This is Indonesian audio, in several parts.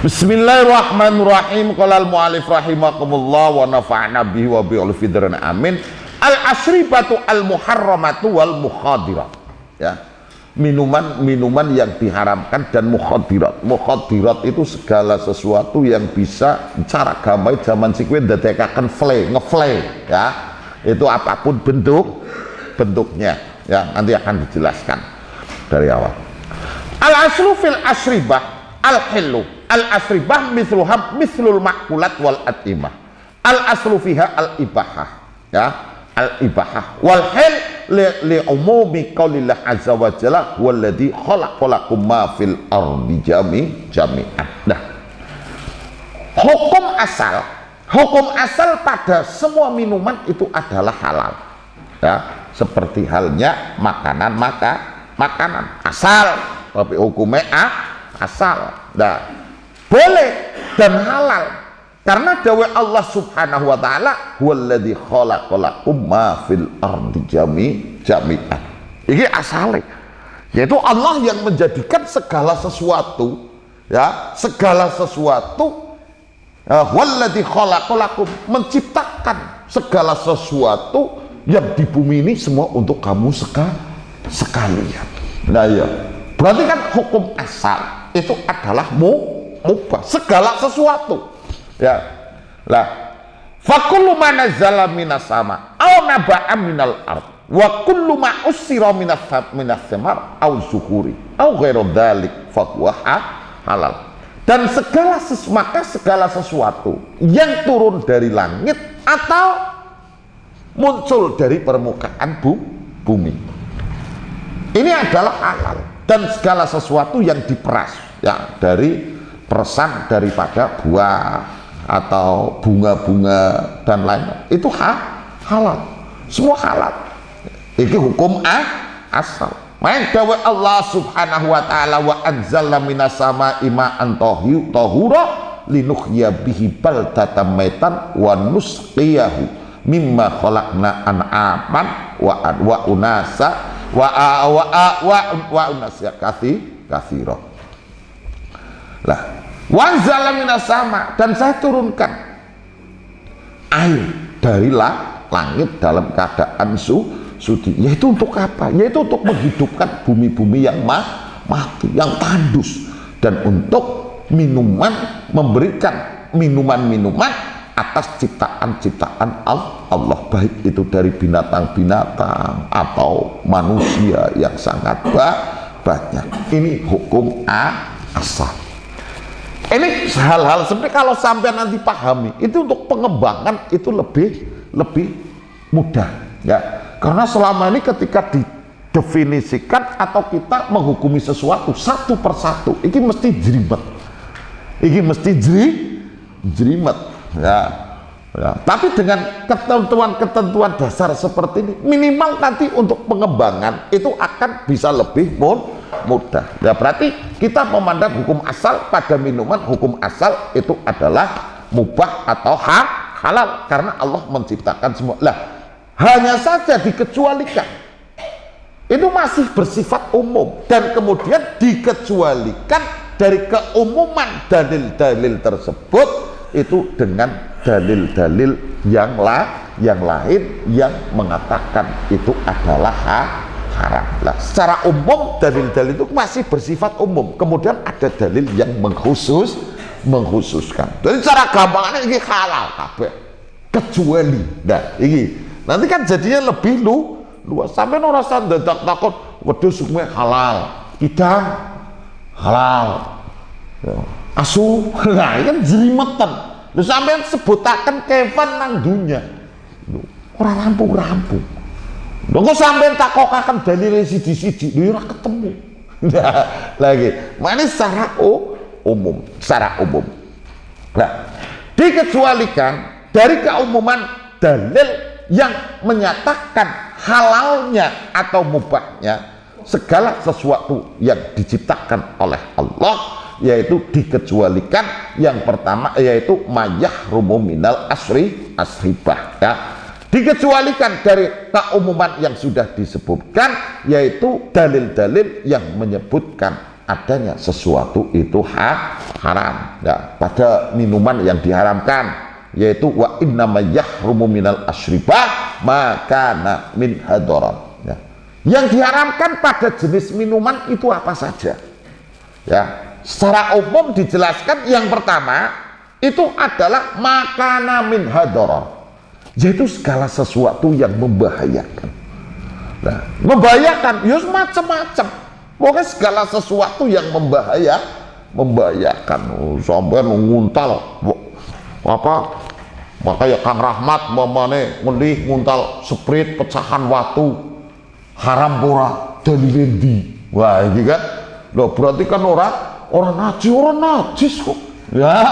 Bismillahirrahmanirrahim. Qala al-mu'allif rahimakumullah wa nafa'na bihi wa bi ulfidran amin. Al-asribatu al-muharramatu wal mukhadirat. Ya. Minuman-minuman yang diharamkan dan mukhadirat. Mukhadirat itu segala sesuatu yang bisa cara gamai zaman sikwe ndadekaken ngefle ya. Itu apapun bentuknya ya, nanti akan dijelaskan dari awal. Al-aslu fil asribah al-hillu. Al-asribah mithlul ma'kulat wal atimah. Al-aslu fiha al-ibahah ya, al-ibahah wal hil li umumi qaulillah azza wa jalla walladzi khalaqalakum ma fil ardi jami'an. Nah, hukum asal pada semua minuman itu adalah halal ya, seperti halnya makanan asal, tapi hukumnya asal. Nah, boleh dan halal karena dawai Allah subhanahu wa ta'ala huwallazi khalaqalakum ma fil ardi jami'an. Ini asale, yaitu Allah yang menjadikan segala sesuatu ya, segala sesuatu huwallazi khalaqalakum, menciptakan segala sesuatu yang di bumi ini semua untuk kamu sekalian. Nah ya, berarti kan hukum asal itu adalah mubah, segala sesuatu ya. Lah, fakullu ma nazala minas sama aw naba'a minal ard wa kullu ma usira minas samar aw zuhuri aw ghairu dzalik fa huwa halal. Dan segala sesuatu yang turun dari langit atau muncul dari permukaan bumi ini adalah halal, dan segala sesuatu yang diperas ya, dari peresan daripada buah atau bunga-bunga dan lainnya itu halal, semua halal. Ini hukum asal. Main dawa Allah subhanahu wa ta'ala wa anzalna minas sama'i ma'an tahura linuhya bihi baldatan maitan wa nusqiyahu mimma khalaqna an'aman wa unasa wa unasa katsira. Lah, wanzala minas sama, dan saya turunkan air dari langit dalam keadaan sudi. Yaitu untuk apa? Yaitu untuk menghidupkan bumi-bumi yang mati, yang tandus, dan untuk minuman, memberikan minuman-minuman atas ciptaan-ciptaan Allah, baik itu dari binatang-binatang atau manusia yang sangat banyak. Ini hukum asal. Ini hal-hal seperti kalau sampai nanti pahami itu untuk pengembangan itu lebih mudah ya, karena selama ini ketika didefinisikan atau kita menghukumi sesuatu satu persatu ini mesti jerimet ya. Tapi dengan ketentuan dasar seperti ini minimal nanti untuk pengembangan itu akan bisa lebih mudah ya. Berarti kita memandang hukum asal pada minuman, hukum asal itu adalah mubah atau halal karena Allah menciptakan semua. Lah, hanya saja dikecualikan itu masih bersifat umum, dan kemudian dikecualikan dari keumuman dalil-dalil tersebut itu dengan dalil-dalil yang lain yang mengatakan itu adalah haram. Lah, secara umum dalil-dalil itu masih bersifat umum, kemudian ada dalil yang mengkhususkan. Jadi cara gampangnya ini halal kabeh kecuali. Nah, ini nanti kan jadinya lebih luas sampai ora usah dadak takut wedhus hukumnya halal, idang halal. Ya. Asu, nah ini kan jerimetan. Lu sampean sebutaken kewan nang dunya. Ora rampung-rampung. Lho kok sampean takokaken dalile siji-siji lho ora ketemu. Nah, lagi. Mane secara umum. Nah, dikecualikan dari keumuman dalil yang menyatakan halalnya atau mubahnya segala sesuatu yang diciptakan oleh Allah, yaitu dikecualikan yang pertama yaitu mayahrumu minal asribah ya. Dikecualikan dari keumuman yang sudah disebutkan, yaitu dalil-dalil yang menyebutkan adanya sesuatu itu haram ya, pada minuman yang diharamkan, yaitu wa innama yahrumu minal asyribah maka min hadaran ya. Yang diharamkan pada jenis minuman itu apa saja ya, secara umum dijelaskan yang pertama itu adalah makana min hadaran, yaitu segala sesuatu yang membahayakan. Nah, membahayakan ya macam-macam, pokoknya segala sesuatu yang membahayakan. Sampai nguntal apa makanya Kang Rahmat mamane ngelih nguntal sprit pecahan watu haram pura dalilendi. Wah ini kan loh, berarti kan orang najis kok ya,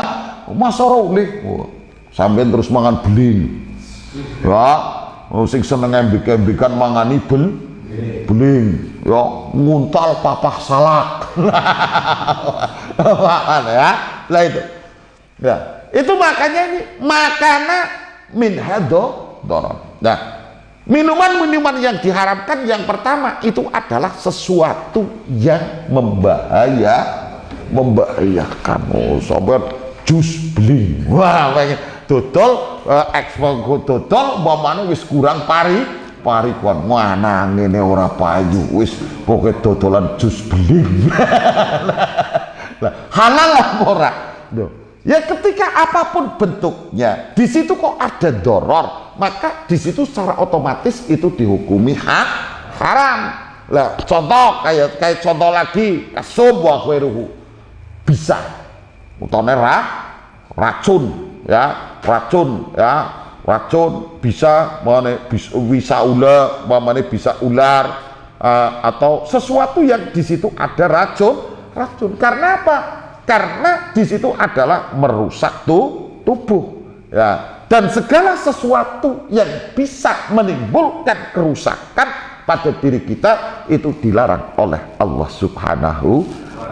masa oleh sampai terus mangan beling ya. Sing seneng embik-embikan mangani beling ya, nguntal papah salak ya. Lah itu ya, itu makanya ini makana min hadaran. Nah, minuman-minuman yang diharamkan yang pertama itu adalah sesuatu yang membahayakan. Sobat jus beling, wah dodol ekspor dodol umpamane wis kurang pari kon mana ngene ora payu wis pokoke dodolan jus beling. Lah halal apa ora? Ya ketika apapun bentuknya di situ kok ada doror, maka di situ secara otomatis itu dihukumi haram. Lah contoh kayak contoh lagi kasum wa khairuhu, bisa utane racun ya, racun bisa ular atau sesuatu yang di situ ada racun. Karena apa? Karena di situ adalah merusak tubuh ya, dan segala sesuatu yang bisa menimbulkan kerusakan pada diri kita itu dilarang oleh Allah Subhanahu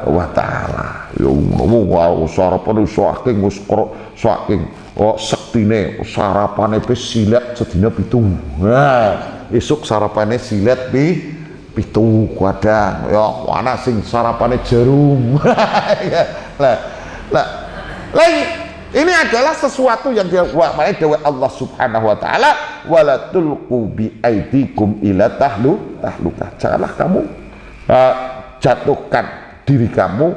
wa ta'ala. Ya ngomong sarapan saking sektine sarapane silet sedina 7. Nah, esuk sarapane silet pitu kadang ya, ana sing sarapane jarum. Lah ini adalah sesuatu yang makanya dewa Allah Subhanahu wa ta'ala wala tulqu bi aidikum ila tahlukah. Janganlah kamu jatuhkan diri kamu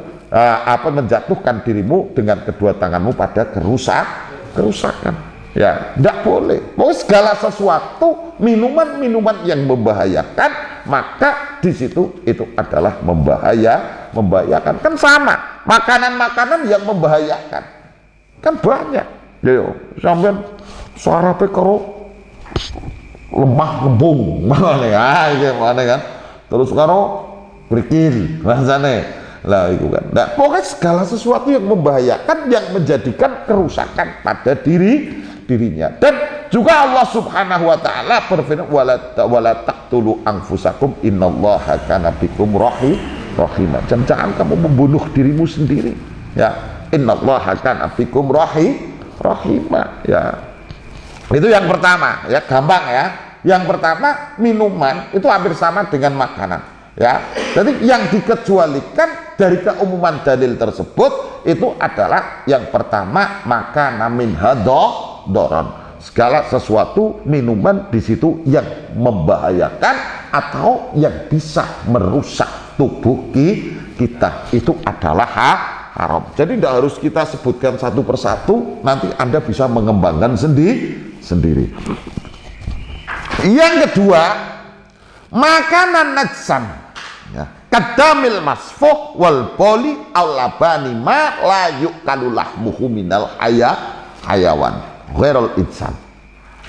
menjatuhkan dirimu dengan kedua tanganmu pada kerusakan ya, tidak boleh. Pokoknya segala sesuatu minuman-minuman yang membahayakan, maka di situ itu adalah membahayakan. Kan sama makanan-makanan yang membahayakan kan banyak ya, sampai sarape karo lemah lembung mana kan, terus karo berikil rasane lah itu kan. Nah, pokoknya segala sesuatu yang membahayakan, yang menjadikan kerusakan pada dirinya. Dan juga Allah Subhanahu wa ta'ala berfirman wala taqtulu anfusakum innallaha kana bikum rahimah. Jangan kamu membunuh dirimu sendiri ya, innallaha kana bikum rahimah ya. Itu yang pertama ya, gampang ya. Yang pertama, minuman itu hampir sama dengan makanan ya. Jadi yang dikecualikan dari keumuman dalil tersebut itu adalah yang pertama makana min hadaran, segala sesuatu minuman di situ yang membahayakan atau yang bisa merusak tubuh kita itu adalah haram. Jadi tidak harus kita sebutkan satu persatu, nanti Anda bisa mengembangkan sendiri. Yang kedua, makanan najsan ya, kadamil masfuh wal boli aw labani ma la yukalu lahmuhu minal hayawan ghairul insan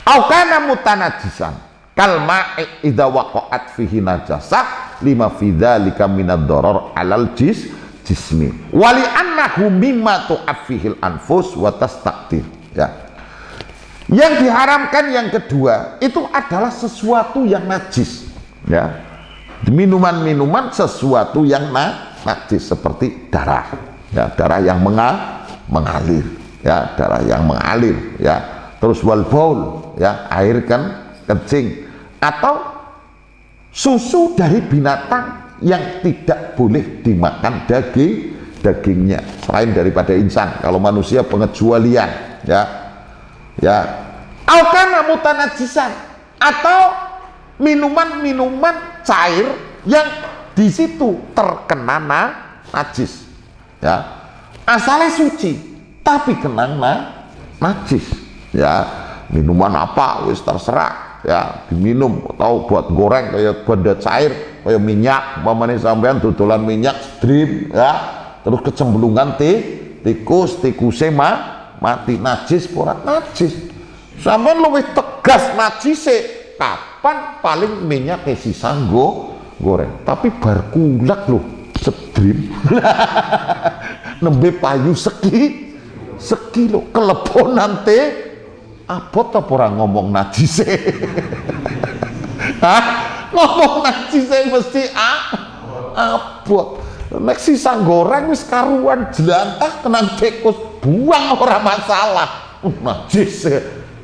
aw kana mutanajisan kal ma'i idza waqa'at fihi najasah lima fi dzalika minad darar alal jismi wali annahu mimma tu'affihil anfus wa tastaqtir ya. Yang diharamkan yang kedua itu adalah sesuatu yang najis ya, minuman-minuman sesuatu yang najis seperti darah ya, darah yang mengalir ya, darah yang mengalir ya, terus wal baul ya, air kencing, atau susu dari binatang yang tidak boleh dimakan dagingnya selain daripada insan. Kalau manusia pengecualian, ya alkana mutanajisan, atau minuman cair yang di situ terkena najis, ya asalnya suci tapi kena najis, ya minuman apa wis terserah, ya diminum atau buat goreng kayak benda cair kayak minyak, umpamanya sampean dodolan minyak stream, ya terus kecemplungan tikusnya mati, najis ora najis. Sampean luwih tegas najise kapan paling minyak sisa goreng, tapi bar kulak loh stream nembe payu sekilo kelepon nanti abot apa orang ngomong najise ngomong najise mesti abot. Nek sisa goreng wis karuan jelantah tenang tikus buang ora masalah najis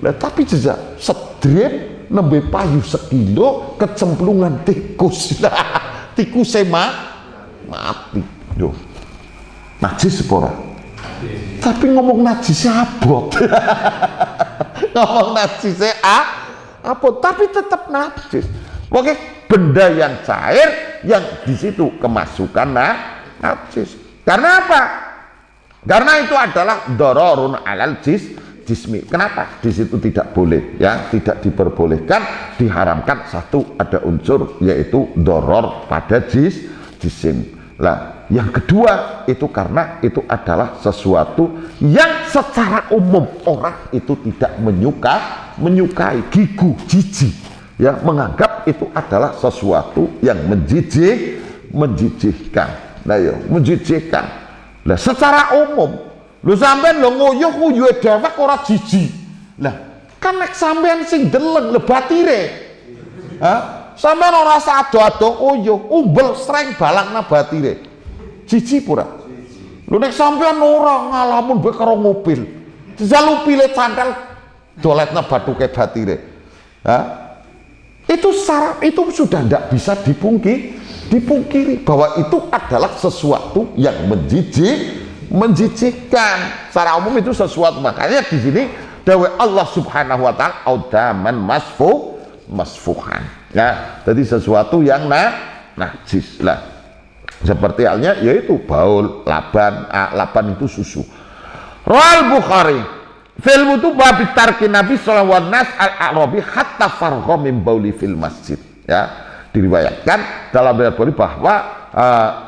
lah, tapi jejak sedrip nembe payu sekilo kecemplungan tikus mati yo najis apa? Tapi ngomong najisnya abot ngomong najisnya abot tapi tetap najis. Oke, benda yang cair yang di situ kemasukan najis. Karena apa? Karena itu adalah dororun alal jismi. Kenapa? Di situ tidak boleh, ya, tidak diperbolehkan, diharamkan. Satu, ada unsur yaitu doror pada jisim. Lah, yang kedua itu karena itu adalah sesuatu yang secara umum orang itu tidak menyukai, gigu, jijik, ya, menganggap itu adalah sesuatu yang menjijikkan. Nah, ya, menjijikkan. Lah, secara umum, lu sampean lo nguyuh dewek ora jijik. Lah, kan nek sampean sing deleng le batire. Sampean ora sado-ado uyuh, umbel sreng balangna batire. Jijik pura. Lu nek sampean ora ngalamun be karo ngupil. Jalu pile candal doletna bathuke batire. Itu sudah tidak bisa dipungkiri bahwa itu adalah sesuatu yang menjijikkan. Secara umum itu sesuatu, makanya di sini dawe Allah Subhanahu wa taala audaman masfuhan, ya, jadi sesuatu yang najis lah, seperti halnya yaitu baul, laban itu susu. Rawal Bukhari fil wudu bab tarki Nabi sallallahu alaihi wasallam al-arabi hatta fargha min bauli fil masjid, ya, diriwayatkan dalam riwayat Bukhari bahwa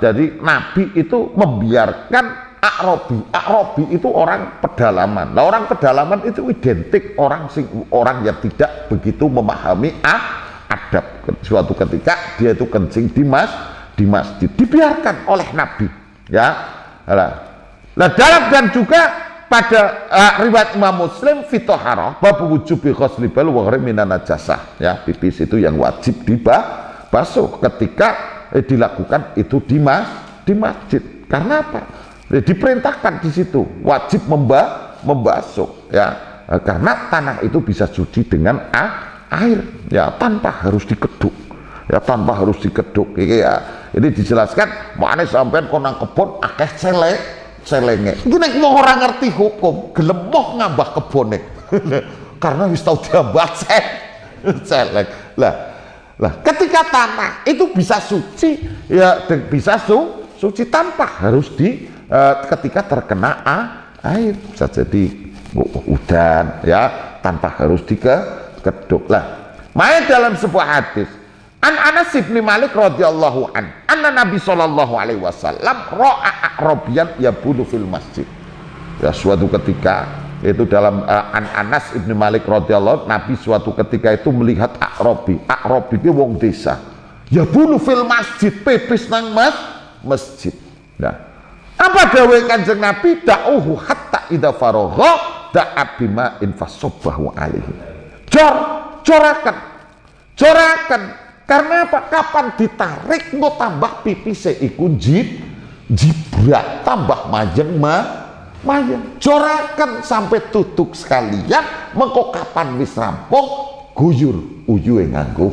jadi Nabi itu membiarkan Arabi itu orang pedalaman. Nah, orang pedalaman itu identik orang yang tidak begitu memahami adab. Suatu ketika dia itu kencing di masjid, dibiarkan oleh Nabi, ya. Nah, dalam dan juga pada riwayat Imam Muslim fitoharah bab wujubi ghusli bal wa ghairi minan najasah, ya, pipis itu yang wajib dibasuh ketika dilakukan itu di masjid. Karena apa? Diperintahkan di situ wajib membasuh, ya, karena tanah itu bisa suci dengan air, ya, tanpa harus dikeduk, ya, tanpa harus dikeduk. Ini dijelaskan makanya sampean konang kebon akeh celenge iki nek mau ora ngerti hukum gelem moh ngambah kebone karena wis tau diambah celeng. Lah ketika tanah itu bisa suci, ya, bisa suci tanpa harus ketika terkena air, bisa jadi udan, ya, tanpa harus dikeduk. Lah, makanya dalam sebuah hadis An Anas bin Malik radhiyallahu anna Nabi sallallahu alaihi wasallam ra'a a'rabiyan yabulu fil masjid. Ya, suatu ketika itu dalam An Anas bin Malik radhiyallahu, Nabi suatu ketika itu melihat A'rabi itu wong desa. Yabulu fil masjid, pipis nang masjid. Nah, apa dawe Kanjeng Nabi? Da'uhu hatta idza faragha da'a bima infasabbahu alaihi. Corakan. Karena apa? Kapan ditarik mau tambah pipise iku jibrat, tambah majeng corakan sampai tutuk sekalian. Mengko kapan wis rampung guyur uyuhe nganggo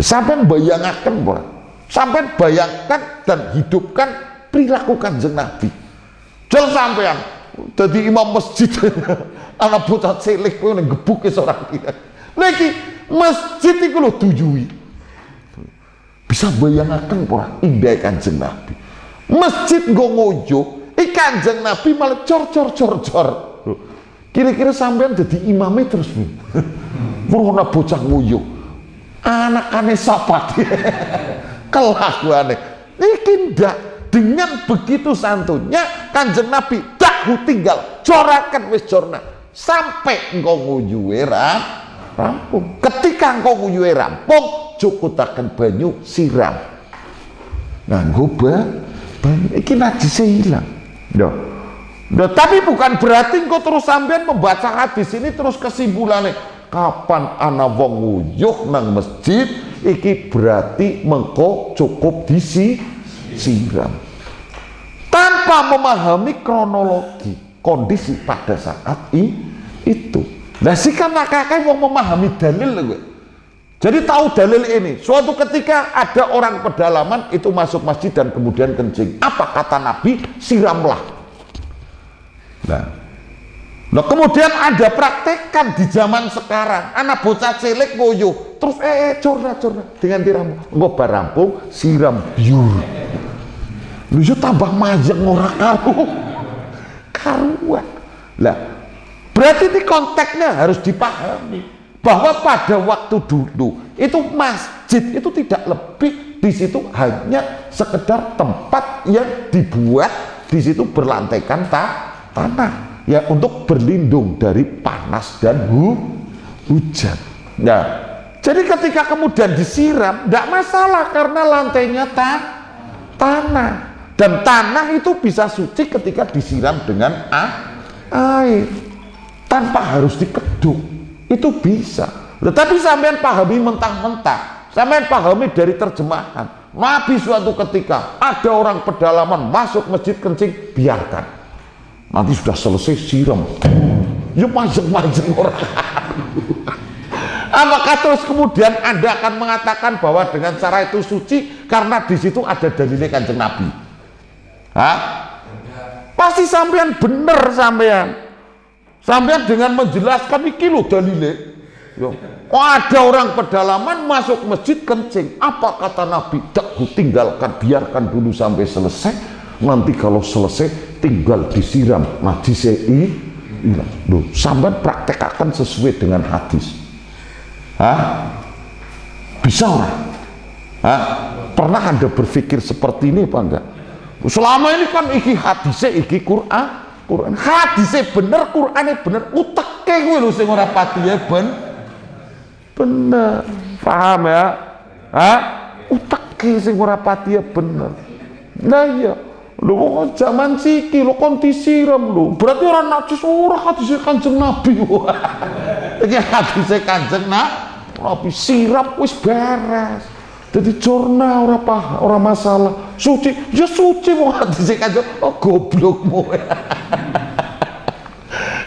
Sampean bayangaken ora? Sampean bayangkan dan hidupkan perilaku Kanjeng Nabi. Jol sampean dadi imam masjid anak bocah cilik kowe ngebuke seorang dia. Lagi masjid iku lho tujuwi. Bisa bayangaken ora indah Kanjeng Nabi. Masjid nggo ngoyo, Kanjeng Nabi malah cor. Kira-kira sampean jadi imamnya terus Bu. Ana bocah nguyu. Anakane sapa dia? Kelakuane. Iki ndak dengan begitu santunnya Kanjeng Nabi dahu tinggal corakan wis jorna sampai engkau nguyuwe rampung. Ketika engkau nguyuwe rampung, cukutaken banyu siram. Nganggo banyu iki najise ilang. Nah, tapi bukan berarti engkau terus sampean membaca hadis ini terus kesimpulannya kapan ana wong nguyuh nang masjid iki berarti mengko cukup disiram tanpa memahami kronologi kondisi pada saat itu. Nah sikan kakek wong memahami dalil lho. Jadi tahu dalil ini, suatu ketika ada orang pedalaman itu masuk masjid dan kemudian kencing. Apa kata Nabi? Siramlah. Nah, kemudian ada praktekan di zaman sekarang, anak bocah cilik nguyuh, terus corna dengan diramu, ngobar rampung, siram biur. Lu tambah majeng ora karuan. Lah, berarti ini konteksnya harus dipahami bahwa pada waktu dulu itu masjid itu tidak lebih di situ hanya sekedar tempat yang dibuat di situ berlantaikan tanah ya untuk berlindung dari panas dan hujan. Nah, jadi ketika kemudian disiram tidak masalah karena lantainya tanah dan tanah itu bisa suci ketika disiram dengan air tanpa harus dikeduk, itu bisa. Tetapi sampean pahami mentah-mentah, sampean pahami dari terjemahan Nabi. Suatu ketika ada orang pedalaman masuk masjid kencing, biarkan. Nanti sudah selesai siram, ya majeng-majeng orang. Apakah terus kemudian Anda akan mengatakan bahwa dengan cara itu suci karena di situ ada dalilnya Kanjeng Nabi? Hah? Pasti sampean bener sampean dengan menjelaskan iki lho dalilnya. Ada orang pedalaman masuk masjid kencing. Apa kata Nabi? Daku tinggalkan, biarkan dulu sampai selesai. Nanti kalau selesai tinggal disiram najisnya hilang. Loh, sampean praktekakan sesuai dengan hadis. Hah? Bisa orang? Hah? Pernah Anda berpikir seperti ini apa enggak? Selama ini kan iki hadisnya iki Quran. Hadisnya bener, Qurannya bener. Uteke gue lho sing ora patihe bener. Paham ya? Hah? Uteke sing ora patihe bener. Nah iya. Lho zaman siki lho kon disiram lho. Berarti orang najis ora hadis Kanjeng Nabi. Iki hadis Kanjeng Nabi siram wis beres. Jadi corna ora masalah. Suci, ya suci wong hadis Kanjeng. Oh goblokmu.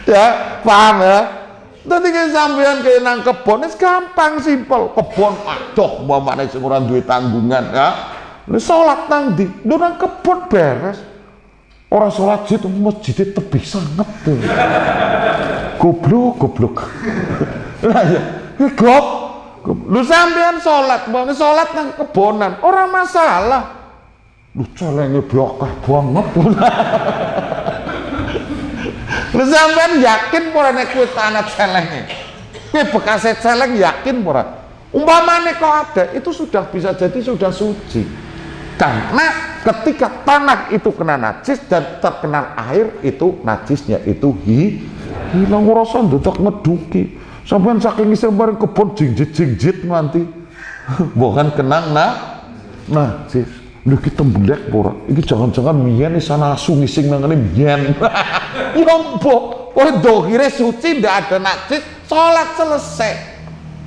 Ya, paham ya? Dadi ke sampean ke nang kebon wis gampang simpel. Kebon adoh umpamane sing ora duwe tanggungan ya. Lu sholat nang di, lu nang kebun beres. Orang sholat di masjid tebih sangat tuh. Goblok. Lah ya, lu sampean sholat nang kebonan, orang masalah. Lu celenge blokah banget. Lu sampean yakin ora nek kowe tanah celenge? Kowe bekas celeng yakin ora? Umpamane kok ada, itu sudah bisa jadi sudah suci. Karena ketika tanah itu kena najis dan terkena air itu najisnya itu hilang. Ngerasa ndedak ngeduki sampean saking isih bareng kebon jingjit nanti bukan kenang najis. Lho ki tembelek ora iki jangan-jangan miyen sana asu ngising nang ngene miyen. Ya mbok kowe dohire suci ndak ada najis salat selesai.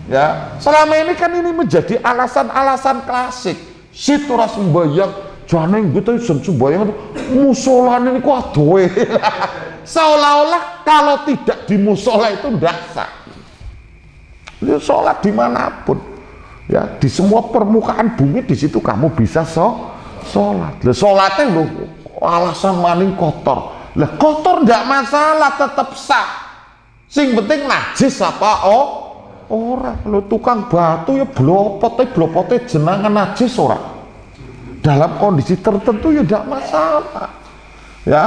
Ya selama ini kan ini menjadi alasan-alasan klasik. Situ ora sembayang jane gitu sembayang musola ini kok adoe. Seolah-olah kalau tidak di musola itu ndak sah. Dia sholat dimanapun. Ya, di semua permukaan bumi di situ kamu bisa sholat. Lah sholatnya loh alasan maning kotor. Lah kotor ndak masalah, tetap sah. Sing penting najis apa ora. Lo tukang batu ya blopote jenengan najis ora. Dalam kondisi tertentu ya ndak masalah. Ya,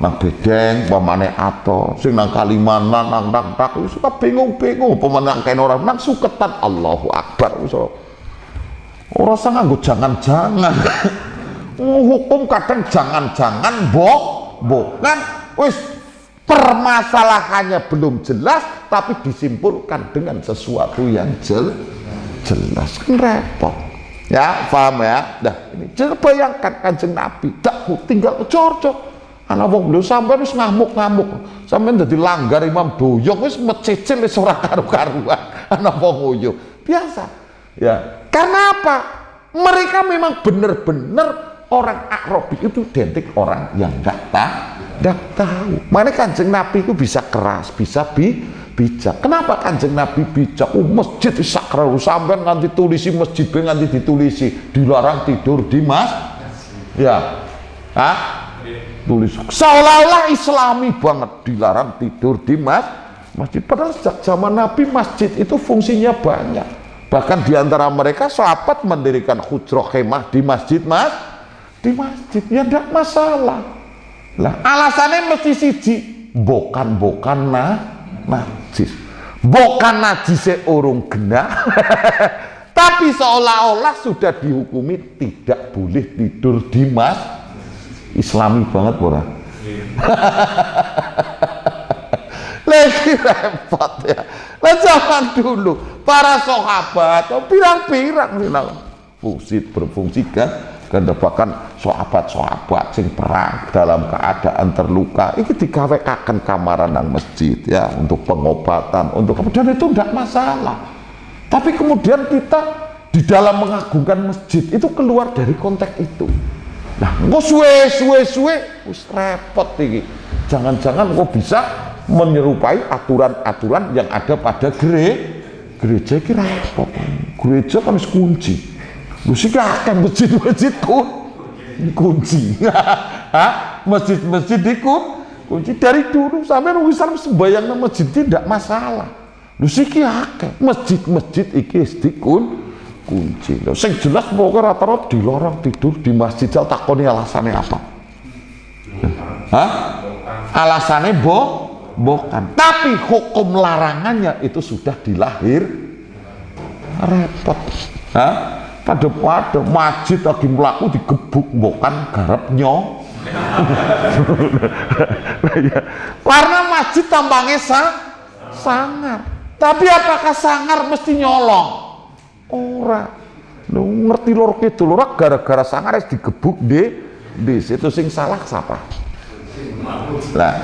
nang bedeng pamane ato, sing nang Kalimantan nang tak suka bingung pemenang kene orang nang suketan Allahu Akbar so. Ora usah nganggo jangan-jangan. Hukum kadang jangan-jangan kan wis permasalahannya belum jelas tapi disimpulkan dengan sesuatu yang jelas kan repot. Ya, paham ya? Dah ini bayangkan Kanjeng Nabi tak tinggal cor-cor. Anak wong lho sampean wis ngamuk-ngamuk. Sampean dadi langgar Imam Doyong wis mecicil wis ora karu-karuan. Anak wong ngoyo. Biasa. Ya. Karena apa? Mereka memang benar-benar orang Arabi itu identik orang yang enggak tahu. Makanya Kanjeng Nabi itu bisa keras, bisa bijak. Kenapa Kanjeng Nabi bijak? Masjid sakral sampean nganti tulisi masjid nganti ditulisi dilarang tidur di ya. Tulis seolah-olah Islami banget, dilarang tidur di masjid. Padahal sejak zaman Nabi masjid itu fungsinya banyak. Bahkan diantara mereka sahabat mendirikan hujrah khemah di masjid di masjid ya tidak masalah. Lah alasannya mesti siji, bukan najis, bukan najisnya urung genah. Tapi seolah-olah sudah dihukumi tidak boleh tidur di Islami banget pura. Lagi repot ya. Lah zaman dulu para sahabat pirang-pirang berfungsi kan bahkan sahabat sing perang dalam keadaan terluka iki digawekaken kamaran nang masjid ya untuk pengobatan untuk kemudian itu tidak masalah. Tapi kemudian kita di dalam mengagungkan masjid itu keluar dari konteks itu. Nah, kok suwe wis repot iki. Jangan-jangan kok bisa menyerupai aturan-aturan yang ada pada gereja iki repot. Gereja kan wis kunci. Lho sik akan masjid-masjid kunci. Masjid-masjid kunci dari dulu sampai wisan sembahyang nang masjid tidak masalah. Lho sik akeh masjid-masjid iki wis kunci. Loh, sing jelas pokoknya rata-rata dilarang tidur di masjid. Takoni alasannya apa? Alasannya bukan. Tapi hukum larangannya itu sudah repot. Pada masjid lagi melaku digebuk bukan garap nyong. Karena masjid tampangnya sangar. Tapi apakah sangar mesti nyolong? Ora, lu ngerti lor kidul ora gara-gara sangar wis digebuk di situ sing salah siapa? Lah,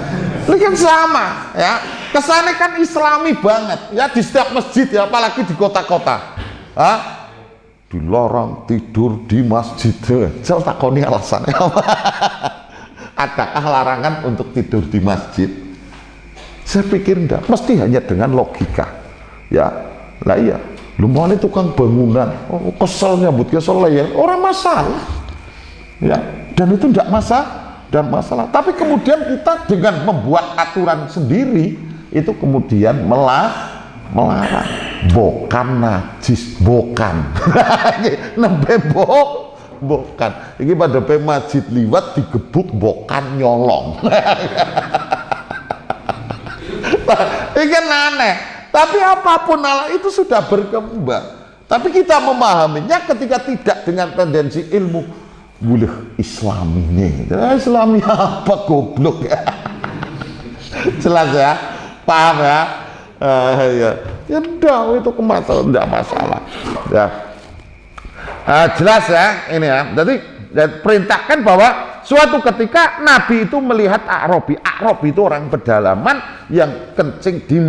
ini kan sama ya. Kesannya kan Islami banget ya di setiap masjid ya, apalagi di kota-kota. Dilarang tidur di masjid. Jal takoni alasannya apa? Adakah larangan untuk tidur di masjid? Saya pikir enggak, mesti hanya dengan logika. Ya, lah iya. Lumayan tukang bangunan, kesel nyambut kesel ya, orang masalah, ya, dan itu tidak masalah. Tapi kemudian kita dengan membuat aturan sendiri itu kemudian melarang, bukan najis, bukan, nembe bukan. Ini pada masjid liwat digebuk, bukan nyolong. Ini kan aneh. Tapi apapun itu sudah berkembang. Tapi kita memahaminya ketika tidak dengan tendensi ilmu. Boleh Islami nih. Islami apa goblok ya? Jelas ya? Paham ya? Ya udah itu kemasalah, tidak masalah. Ya. Jelas ya ini ya. Jadi perintahkan bahwa suatu ketika Nabi itu melihat Arabi itu orang pedalaman yang kencing di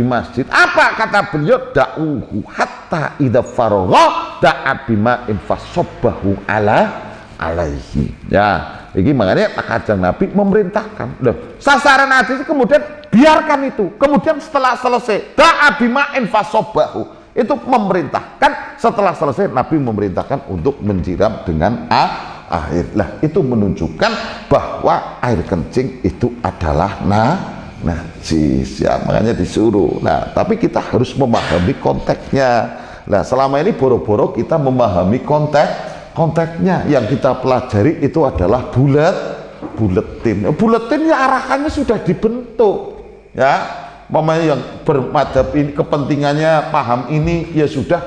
masjid. Apa kata beliau? Da'uhu hatta idza faragha da'a bima'in fasobbahu alaihi. Ya, ini makanya Kanjeng Nabi memerintahkan. Loh, sasaran hadis kemudian biarkan itu. Kemudian setelah selesai da'a bima'in fasobbahu, itu memerintahkan, setelah selesai Nabi memerintahkan untuk menyiram dengan air. Lah itu menunjukkan bahwa air kencing itu adalah najis ya, makanya disuruh. Nah tapi kita harus memahami konteksnya. Nah selama ini boro-boro kita memahami konteksnya, yang kita pelajari itu adalah buletin. Buletin ya arahannya sudah dibentuk ya. Mamanya yang bermadhab ini kepentingannya paham ini ya sudah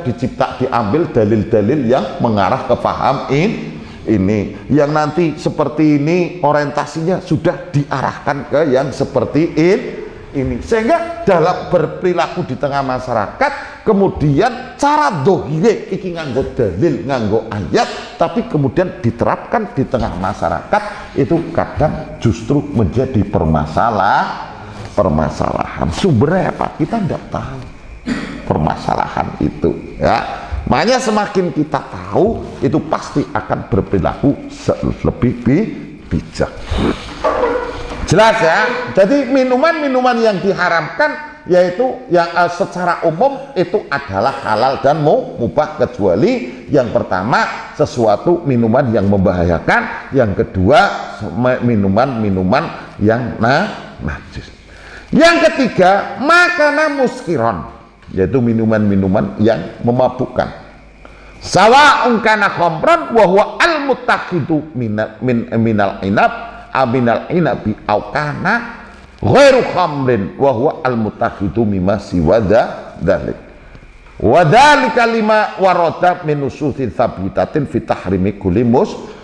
diambil dalil-dalil yang mengarah ke paham ini yang nanti seperti ini orientasinya sudah diarahkan ke yang seperti ini, sehingga dalam berperilaku di tengah masyarakat kemudian cara dohire iki nganggo dalil nganggo ayat tapi kemudian diterapkan di tengah masyarakat itu kadang justru menjadi permasalahan. Sumbernya apa? Kita tidak tahu permasalahan itu ya. Makanya semakin kita tahu itu pasti akan berperilaku lebih bijak. Jelas ya. Jadi minuman-minuman yang diharamkan yaitu yang secara umum itu adalah halal dan mubah, kecuali yang pertama sesuatu minuman yang membahayakan, yang kedua minuman-minuman yang najis. Yang ketiga, makanan muskiron, yaitu minuman-minuman yang memabukkan. Sawa'un kana khamran wa huwa al-muttaqidu minal inabi au kana ghairu khamrin wa huwa al-muttaqidu mimma siwa dzalik. Wa dzalika lima warada min nususin tsabitatin fi tahrimi kulli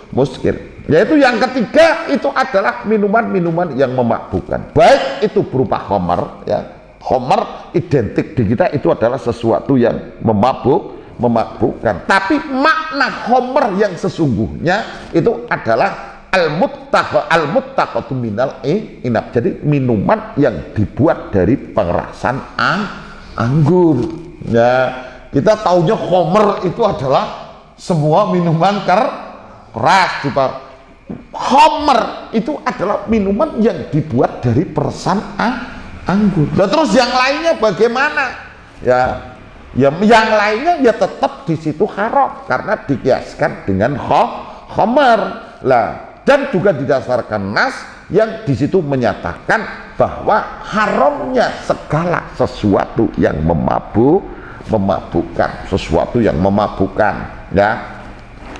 muskir. Yaitu yang ketiga itu adalah minuman-minuman yang memabukkan, baik itu berupa khamar ya. Khamar identik di kita itu adalah sesuatu yang memabukkan, tapi makna khamar yang sesungguhnya itu adalah al-muttaqatu minal inab. Jadi minuman yang dibuat dari pengerasan anggur ya. Kita taunya khamar itu adalah semua minuman keras. Khamar itu adalah minuman yang dibuat dari perasan anggur. Nah terus yang lainnya bagaimana? Ya yang lainnya ya tetap di situ haram karena dikiaskan dengan khamar. Lah dan juga didasarkan nas yang di situ menyatakan bahwa haramnya segala sesuatu yang memabukkan, sesuatu yang memabukkan ya.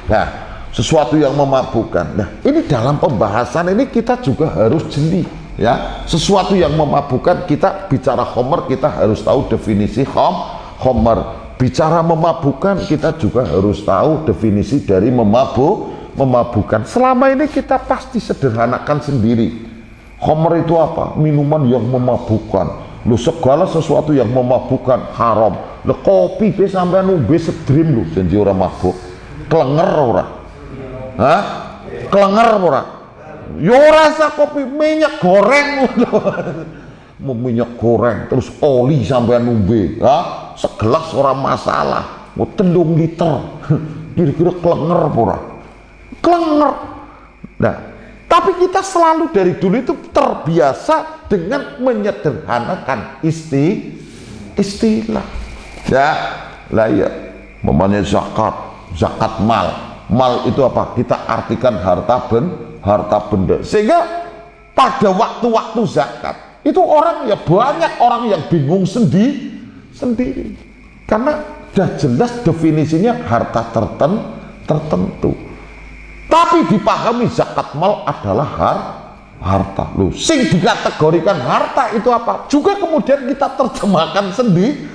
Nah sesuatu yang memabukkan. Nah, ini dalam pembahasan ini kita juga harus jeli ya. Sesuatu yang memabukkan, kita bicara khamar kita harus tahu definisi khamar. Bicara memabukkan kita juga harus tahu definisi dari memabukkan. Selama ini kita pasti sederhanakan sendiri. Khamar itu apa? Minuman yang memabukkan. Lu segala sesuatu yang memabukkan haram. Lu kopi be sampean ngombe sedrim lu janji ora mabuk. Klenger ora? Hah? Klenger ora? Yo rasa kopi minyak goreng minyak goreng terus oli sampean ngombe, ha? Segelas ora masalah. Mau 3 liter. Kira-kira klenger ora? Klenger. Nah, tapi kita selalu dari dulu itu terbiasa dengan menyederhanakan istilah. Ya, lah ya, namanya zakat mal itu apa? Kita artikan harta benda. Sehingga pada waktu-waktu zakat itu orang ya banyak orang yang bingung sendiri karena sudah jelas definisinya harta tertentu. Tapi dipahami zakat mal adalah harta. Loh, sing dikategorikan harta itu apa? Juga kemudian kita terjemahkan sendiri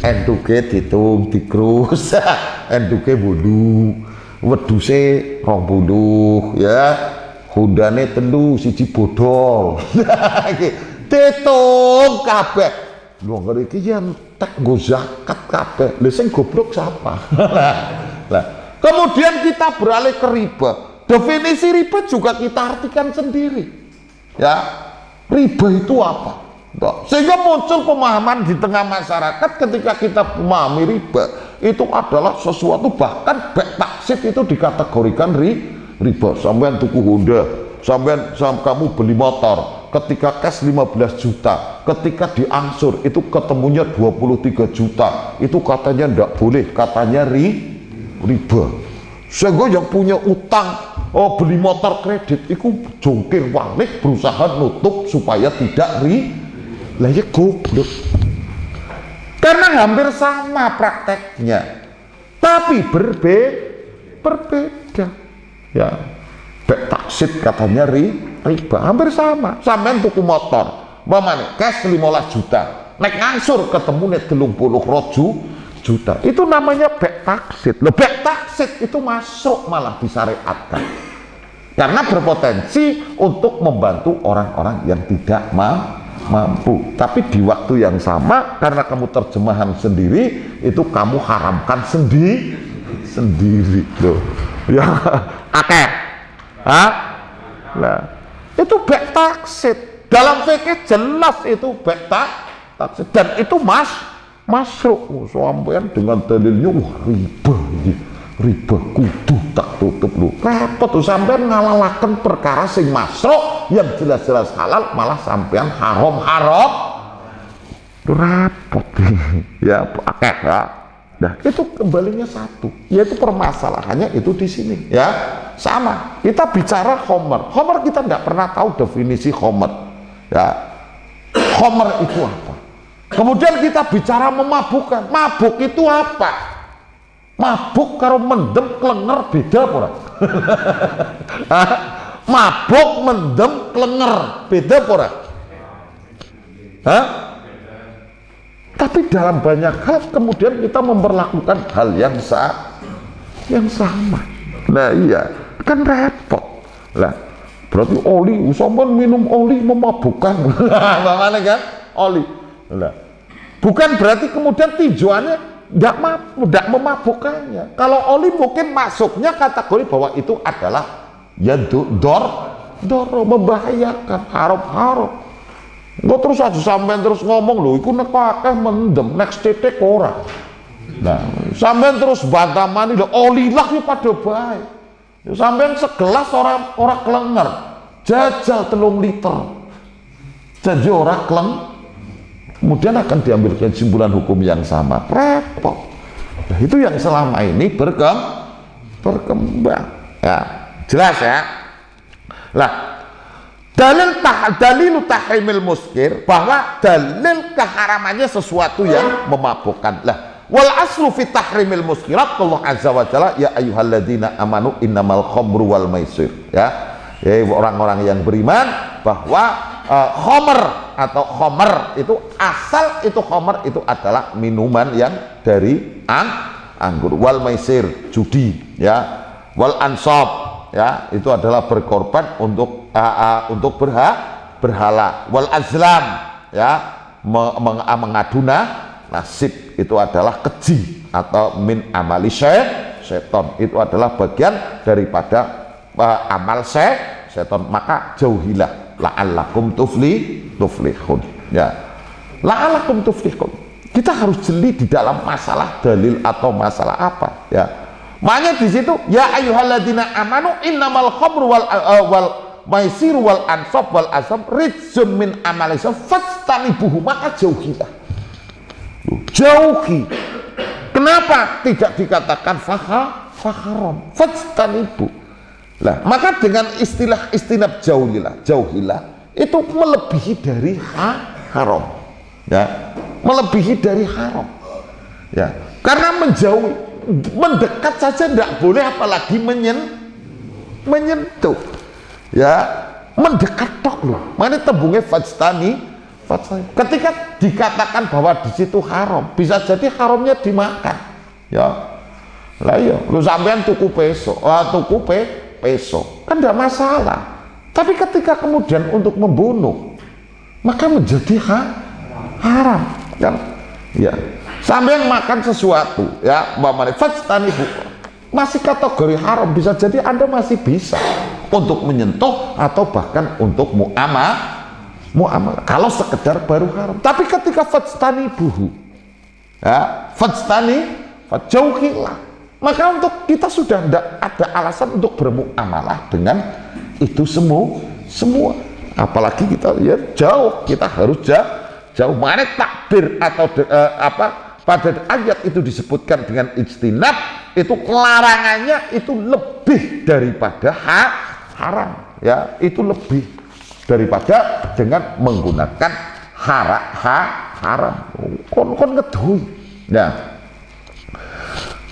enduke ditung dikrus enduke bulu weduse 20 ya, hondane telu siji bodol ditung kabeh. Lho ngene iki yen tek nggo zakat kabeh. Lha sing goblok siapa? Lah kemudian kita beralih ke riba. Definisi riba juga kita artikan sendiri ya. Riba itu apa? Sehingga muncul pemahaman di tengah masyarakat ketika kita memahami riba itu adalah sesuatu, bahkan bek taksit itu dikategorikan riba. Sampean tuku Honda, sampean kamu beli motor, ketika cash 15 juta, ketika diangsur itu ketemunya 23 juta, itu katanya ndak boleh, katanya riba. Sehingga yang punya utang beli motor kredit itu jongkir balik berusaha nutup supaya tidak lah ya goblok. Karena hampir sama prakteknya, tapi berbeda. Ya, bek taksit katanya riba, hampir sama. Sampean tuku motor, umpamane cash 15 juta, nek ngangsur ketemu nek 30 juta. Itu namanya bek taksit. Loh, bek taksit itu masuk malah disyariatkan. Karena berpotensi untuk membantu orang-orang yang tidak mampu. Tapi di waktu yang sama, karena kamu terjemahan sendiri, itu kamu haramkan sendiri loh. Ya, akeh. Nah, itu bek taksit. Dalam fikih jelas itu bek taksit, dan itu masuk. Sampean dengan dalilnya riba kudu tak tutup lu. Repot tuh sampean ngalalaken perkara sing masuk yang jelas-jelas halal malah sampean haram. Repot. Ya, akeh ya. Nah, itu kembalinya satu, yaitu permasalahannya itu di sini, ya. Sama, kita bicara khomer kita nggak pernah tahu definisi khomer, ya. Khomer itu apa? Kemudian kita bicara memabukkan, mabuk itu apa? Mabuk karo mendem klenger beda apa? Mabuk mendem klenger beda apa? Tapi dalam banyak hal kemudian kita memperlakukan hal yang sama. Nah iya, kan repot. Lah, berarti oli, sampean minum oli memabukkan. Bagaimana kan? Oli. Lah, bukan berarti kemudian tujuannya tidak memabukkannya. Kalau oli mungkin masuknya kategori bahwa itu adalah ya membahayakan, haram. Nggak terus aja sampean terus ngomong loh, iku nek akeh mendem, next titik ora. Nah, sampean terus bantamani lho, olilah ya pada baik. Ya sampean segelas ora klenger, jajal 3 liter. Jadi ora kemudian akan diambil kesimpulan hukum yang sama. Repot. Nah, itu yang selama ini berkembang. Ya, jelas ya. Lah, dalil tahrimil muskir, bahwa dalil keharamannya sesuatu yang memabukkan. Lah, wal aslu fi tahrimil muskirat Allah azza wa jalla ya ayyuhalladzina amanu innamal khamru wal maisir, ya orang-orang yang beriman, bahwa khamr atau khamr itu asal itu khamr itu adalah minuman yang dari anggur, wal maisir judi, ya, wal ansab, ya itu adalah berkorban untuk berhala, wal azlam, ya mengadu nasib, itu adalah keji atau min amali seton, itu adalah bagian daripada amal seton. Maka jauhilah la'allakum tuflihun, ya la'allakum tuflihun. Kita harus jeli di dalam masalah dalil atau masalah apa, ya. Makanya di situ ya ayyuhalladzina amanu innamal khamru wal maisir wal ansab wal azam rijsun min amali fastanibuhu, maka jauhilah. Jauhi. Kenapa tidak dikatakan faharam? Fastanibu. Lah, maka dengan istilah jauhilah itu melebihi dari haram, ya, melebihi dari haram, ya, karena mendekat saja tidak boleh, apalagi menyentuh, ya, mendekat tok loh. Mana tembungnya fajtani, ketika dikatakan bahwa di situ haram, bisa jadi haramnya dimakan, ya. Lah iya, lu sampean tuku peso kan tidak masalah. Tapi ketika kemudian untuk membunuh, maka menjadi haram, kan? Ya, sampean makan sesuatu, ya, fajtanibu, masih kategori haram, bisa jadi Anda masih bisa untuk menyentuh atau bahkan untuk muamalah kalau sekedar baru haram. Tapi ketika fajtanibuhu, ya, jauhilah, maka untuk kita sudah tidak ada alasan untuk bermuamalah dengan itu semua. apalagi kita ya jauh, kita harus jauh. Makanya takbir atau pada ayat itu disebutkan dengan ijtinab, itu larangannya itu lebih daripada haram, ya, itu lebih daripada dengan menggunakan haram. Kon ngeduhi. Nah,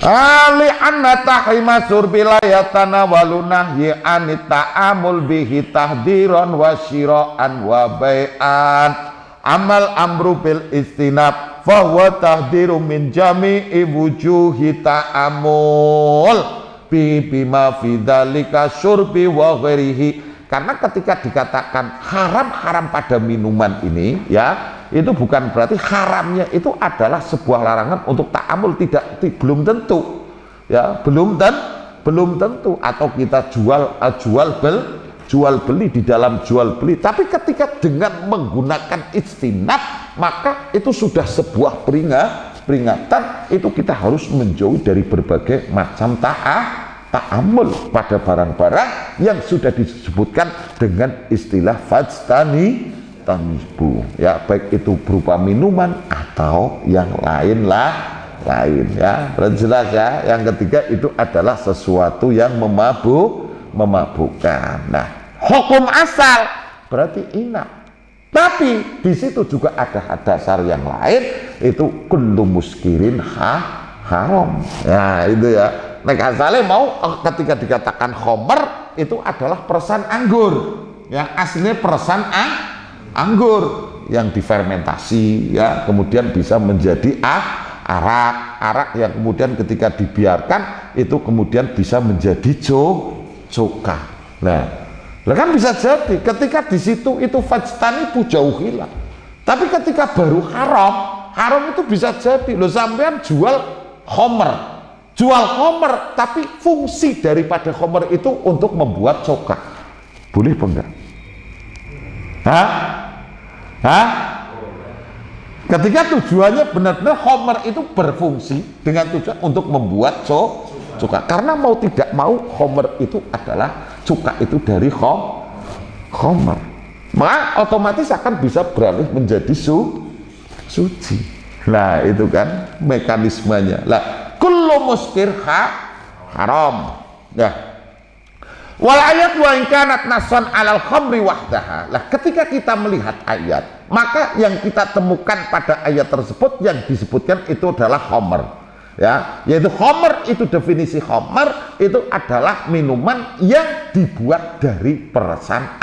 ali anna tahrima surbi la yatanawalu nahyi anit ta'amul bihi tahdiran wa syira'an wa bai'an amal amru bil istinab fahuwa tahdiru min jami'i wujuhi ta'amul bima fi dzalika syurbi wa ghairihi. Karena ketika dikatakan haram pada minuman ini, ya, itu bukan berarti haramnya itu adalah sebuah larangan untuk ta'amul, belum tentu, ya, belum tentu, atau kita jual beli di dalam jual beli. Tapi ketika dengan menggunakan ijtinab, maka itu sudah sebuah peringatan, itu kita harus menjauhi dari berbagai macam ta'amul pada barang-barang yang sudah disebutkan dengan istilah fajtanibu, ya, baik itu berupa minuman atau yang lain, ya. Jelas, ya. Yang ketiga itu adalah sesuatu yang memabukkan. Nah, hukum asal berarti inap. Tapi di situ juga ada dasar yang lain, itu kullu muskirin haram. Ya, itu ya. Nek asale mau ketika dikatakan khomer itu adalah peresan anggur, yang aslinya peresan anggur yang difermentasi, ya, kemudian bisa menjadi arak yang kemudian ketika dibiarkan itu kemudian bisa menjadi coka. Nah, kan bisa jadi ketika di situ itu fajtanibu jauhilah. Tapi ketika baru haram itu bisa jadi lo sampean jual khomer, tapi fungsi daripada khomer itu untuk membuat coka, boleh apa enggak? Ketika tujuannya benar-benar khomer itu berfungsi dengan tujuan untuk membuat coka, karena mau tidak mau khomer itu adalah cuka itu dari khomer, maka otomatis akan bisa beralih menjadi suci. Nah, itu kan mekanismenya. Lah, kullu muskir haram. Nah, wal ayat wa in kanat nasan alal khamri wahdaha. Lah, ketika kita melihat ayat, maka yang kita temukan pada ayat tersebut yang disebutkan itu adalah khamr, ya, yaitu khamr itu definisi khamr itu adalah minuman yang dibuat dari peresan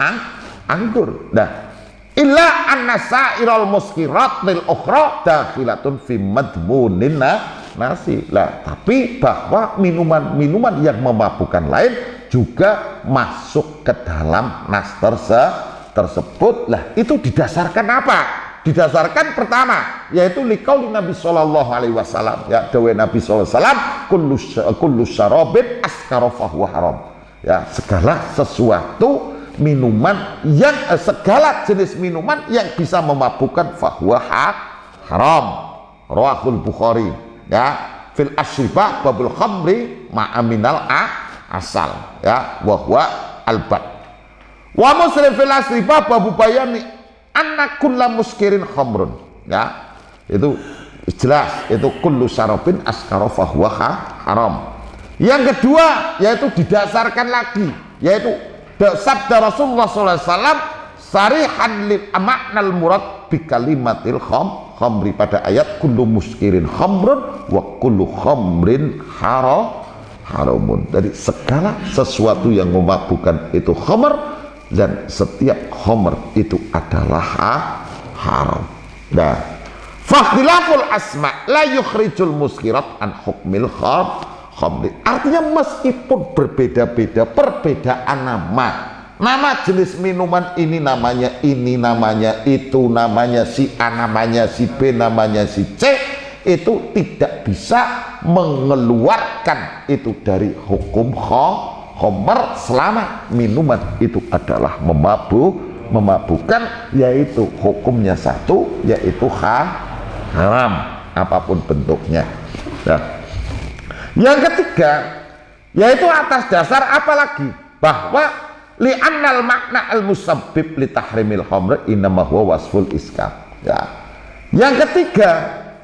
anggur. Nah, illa anna sa'iral muskirat lil ukhra dakhilatun fi madmunin nasi. Lah, tapi bahwa minuman-minuman yang memabukkan lain juga masuk ke dalam nas tersebut. Lah, itu didasarkan apa? Didasarkan pertama yaitu liqauli Nabi sallallahu alaihi wasallam, ya, dawuh Nabi sallallahu alaihi wasallam, kullu syarabin askara fahuwa haram. Ya, segala sesuatu minuman yang segala jenis minuman yang bisa memabukkan fahuwa haram. Rawahul Bukhari, ya, fil asyribah babul khamri ma'aminal asal, ya, wa huwa albat. Wa Muslim fil asyribah babu bayani anna kulla muskirin khamrun, ya, itu jelas, itu kullu syarabin askara fahuwa haram. Yang kedua yaitu didasarkan lagi, yaitu sabda Rasulullah SAW sarihan lil maknal murad bi kalimatil khamri pada ayat kullu muskirin khamrun wa kullu khamrin haramun. Jadi segala sesuatu yang memabukkan itu khamr, dan setiap khamr itu adalah haram. Nah, fakhtilaful asma la yukhrijul muskirat an hukmil khamri. Artinya meskipun berbeda-beda perbedaan nama jenis minuman ini namanya itu, namanya si A, namanya si B, namanya si C, itu tidak bisa mengeluarkan itu dari hukum khamr selama minuman itu adalah memabukkan, yaitu hukumnya satu, yaitu haram apapun bentuknya. Nah, yang ketiga yaitu atas dasar apa lagi? Bahwa li'annal makna al-musabbib li tahrimil khamr innama huwa wasful iskar. Ya. Yang ketiga,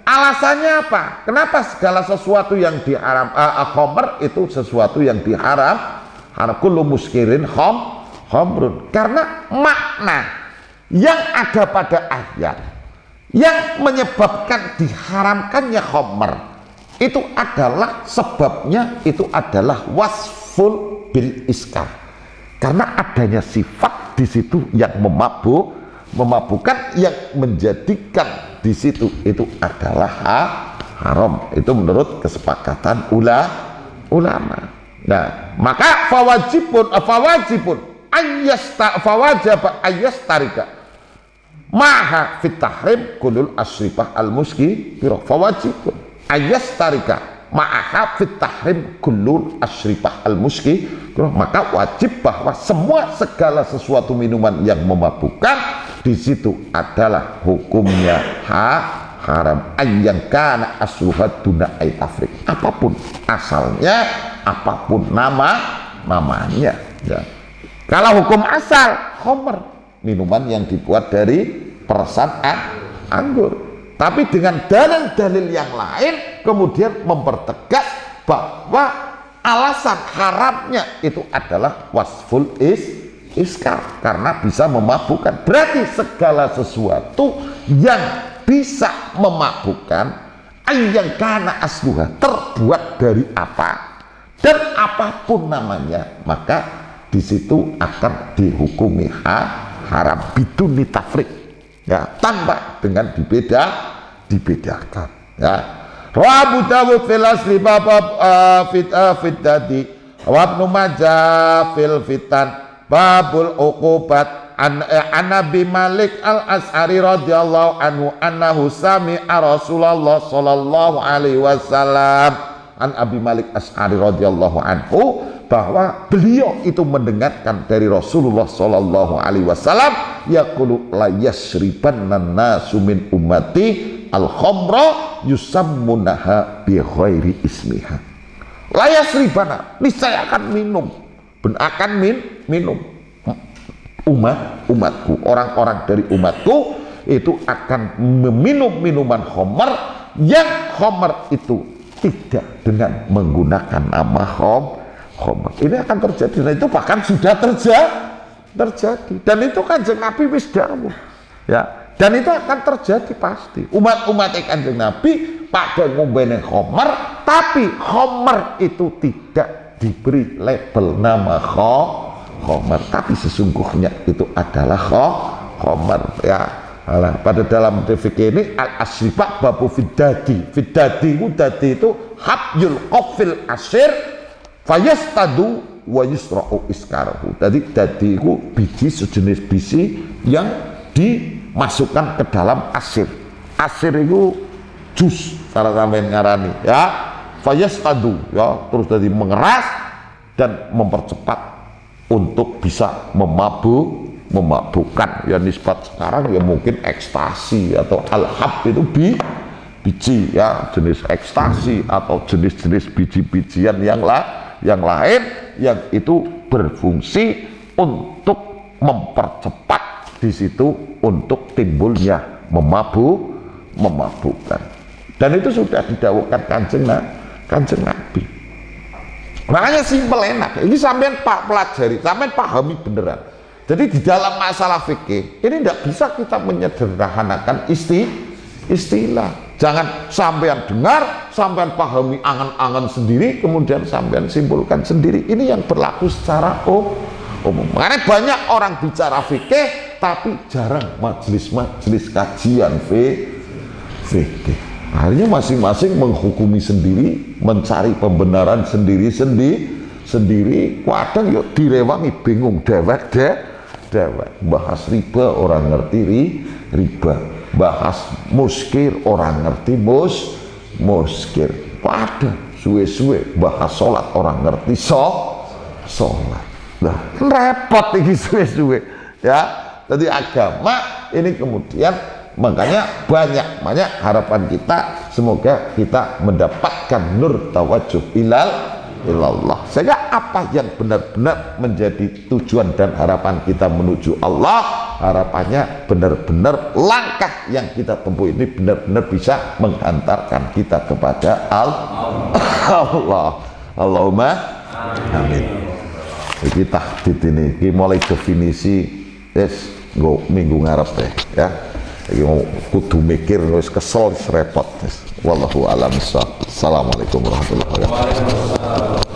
alasannya apa? Kenapa segala sesuatu yang diharam khamr itu sesuatu yang diharam? Kullu muskirin khamrun. Karena makna yang ada pada ayat yang menyebabkan diharamkannya khamr itu adalah sebabnya itu adalah wasful bil iskar. Karena adanya sifat di situ yang memabukkan yang menjadikan di situ itu นะครับharam. Itu menurut kesepakatan ulama. Nah, maka fawajibun ayyastarika maha fit tahrim kulul asrifah al muski fawajibun ayyastarika maha fit tahrim kulul asrifah al muski, maka wajib bahwa segala sesuatu minuman yang memabukkan di situ adalah hukumnya haram ayyan kana asluhat duna ay tafrik, apapun asalnya, apapun namanya ya. Kalau hukum asal khamr, minuman yang dibuat dari peresan anggur, tapi dengan dalil-dalil yang lain kemudian mempertegas bahwa alasan haramnya itu adalah wasful iskar, karena bisa memabukkan. Berarti segala sesuatu yang bisa memabukkan yang karena asluha, terbuat dari apa dan apapun namanya, maka di situ akan dihukumi haram biduni tafrik ya, tanpa dengan dibedakan ya. Abu Dawud fil asli bab fitati wa Ibnu Majah fil fitan babul uqubat an Abi Malik al-As'ari radhiyallahu anhu annahu sami'a Rasulullah sallallahu alaihi wasallam an Abi Malik As'ari radhiyallahu anhu, bahwa beliau itu mendengarkan dari Rasulullah sallallahu alaihi wasallam yaqulu la yasribanna nasu min ummati al-khamra yusammunaha bi ghairi ismiha. La yasribana, niscaya akan minum umatku, orang-orang dari umatku itu akan meminum minuman khamr yang khamr itu tidak dengan menggunakan nama khamr. Ini akan terjadi, dan itu bahkan sudah terjadi, dan itu Kanjeng Nabi wis dawuh ya, dan itu akan terjadi pasti. Umat-umat Kanjeng Nabi pada ngombene khamr, tapi khamr itu tidak diberi label nama khamr, tapi sesungguhnya itu adalah khamr ya. Pada dalam fikih ini al-asrifah babu fiddadi itu habyul qafil asir fayastadu wa yusra'u iskarahu. Dadi itu biji, sejenis biji yang dimasukkan ke dalam asir. Asir itu jus, cara sampeyan ngarani ya. Fayastadu ya, terus jadi mengeras dan mempercepat untuk bisa memabukkan ya. Nisbat sekarang ya mungkin ekstasi atau al-hab itu biji ya, jenis ekstasi atau jenis-jenis biji-bijian yang lain yang itu berfungsi untuk mempercepat di situ untuk timbulnya memabukkan, dan itu sudah didawuhkan Kanjeng Nabi. Makanya simpel enak, ini sampean pak pelajari, sampean pahami beneran. Jadi di dalam masalah fikih ini tidak bisa kita menyederhanakan istilah. Jangan sampean dengar, sampean pahami angan-angan sendiri, kemudian sampean simpulkan sendiri. Ini yang berlaku secara umum. Makanya banyak orang bicara fikih, tapi jarang majelis-majelis kajian fikih. Akhirnya masing-masing menghukumi sendiri, mencari pembenaran sendiri. Kadang yuk direwangi, bingung dewek. Bahas riba orang ngerti riba, bahas muskir orang ngerti muskir. Pada suwe-suwe bahas sholat orang ngerti sholat. Nah, repot ini suwe-suwe ya. Jadi agama ini kemudian makanya banyak harapan kita, semoga kita mendapatkan nur tawajuh ilal illallah. Sehingga apa yang benar-benar menjadi tujuan dan harapan kita menuju Allah, harapannya benar-benar langkah yang kita tempuh ini benar-benar bisa menghantarkan kita kepada Allah. Allahumma amin. Kita tahdid ini mulai definisi minggu ngarep deh ya. Iki mau kudu mikir wis kesel repot. Wallahu a'lam bishawab. Assalamualaikum warahmatullahi wabarakatuh.